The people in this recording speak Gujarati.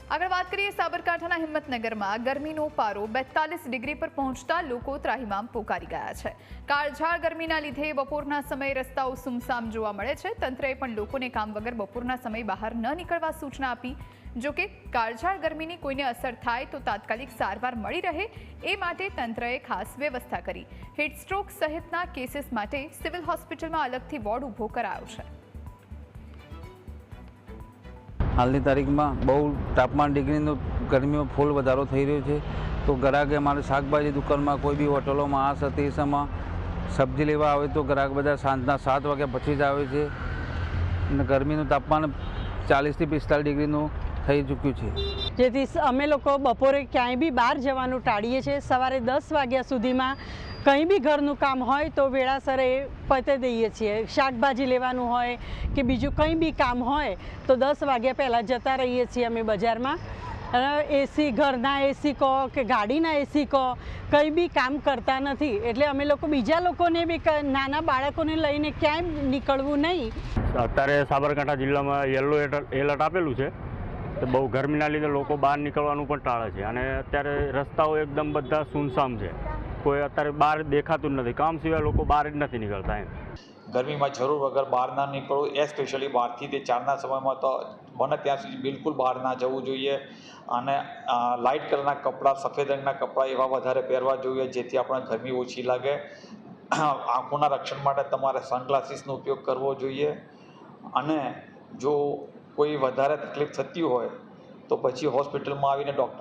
આગળ વાત કરીએ સાબરકાંઠાના હિંમતનગરમાં ગરમીનો પારો 42 ડિગ્રી પર પહોંચતા લોકો ત્રાહિમામ પોકારી ગયા છે। કાળઝાળ ગરમીના લીધે બપોરના સમયે રસ્તાઓ સુમસામ જોવા મળે છે। તંત્રએ પણ લોકોને કામ વગર બપોરના સમયે બહાર ન નીકળવા સૂચના આપી। જો કે કાળઝાળ ગરમીની કોઈને અસર થાય તો તાત્કાલિક સારવાર મળી રહે એ માટે તંત્રએ ખાસ વ્યવસ્થા કરી। હીટ સ્ટ્રોક સહિતના કેસીસ માટે સિવિલ હોસ્પિટલમાં અલગથી વોર્ડ ઊભો કરાયો છે। हालनी तारीख में बहु तापमान डिग्री गर्मी में फूल वधारो थई रह्यो छे। तो ग्राहक अमारे शाकभाजी दुकान में कोई भी होटलों में आ सती समय सब्जी लेवा आवे तो ग्राहक बधा सांजना 7 वाग्या पछी ज आवे छे। गर्मीनुं तापमान 40 થી 45 डिग्रीनुं થઈ ચૂક્યું છે, જેથી અમે લોકો બપોરે ક્યાંય બી બહાર જવાનું ટાળીએ છીએ। સવારે 10 વાગ્યા સુધીમાં કંઈ બી ઘરનું કામ હોય તો વેળાસરે પતાવી દઈએ છીએ। શાકભાજી લેવાનું હોય કે બીજું કંઈ બી કામ હોય તો 10 વાગ્યા પહેલાં જતા રહીએ છીએ અમે બજારમાં। એસી ઘરના એસી કહો કે ગાડીના એસી કહો કંઈ બી કામ કરતા નથી, એટલે અમે લોકો બીજા લોકોને બી નાના બાળકોને લઈને ક્યાંય નીકળવું નહીં। અત્યારે સાબરકાંઠા જિલ્લામાં યલો એલર્ટ આપેલું છે, તો બહુ ગરમીના લીધે લોકો બહાર નીકળવાનું પણ ટાળે છે અને અત્યારે રસ્તાઓ એકદમ બધા સુનસામ છે। કોઈ અત્યારે બહાર દેખાતું જ નથી, કામ સિવાય લોકો બહાર જ નથી નીકળતા એમ। ગરમીમાં જરૂર વગર બહાર ના નીકળવું, એ સ્પેશિયલી 12 થી 4ના સમયમાં તો બને ત્યાં સુધી બિલકુલ બહાર ના જવું જોઈએ। અને લાઇટ કલરના કપડાં, સફેદ રંગના કપડાં એવા વધારે પહેરવા જોઈએ જેથી આપણે ગરમી ઓછી લાગે। આંખોના રક્ષણ માટે તમારે સનગ્લાસીસનો ઉપયોગ કરવો જોઈએ। અને જો કોઈ વધારે તકલીફ થતી હોય તો પછી હોસ્પિટલમાં આવીને ડૉક્ટર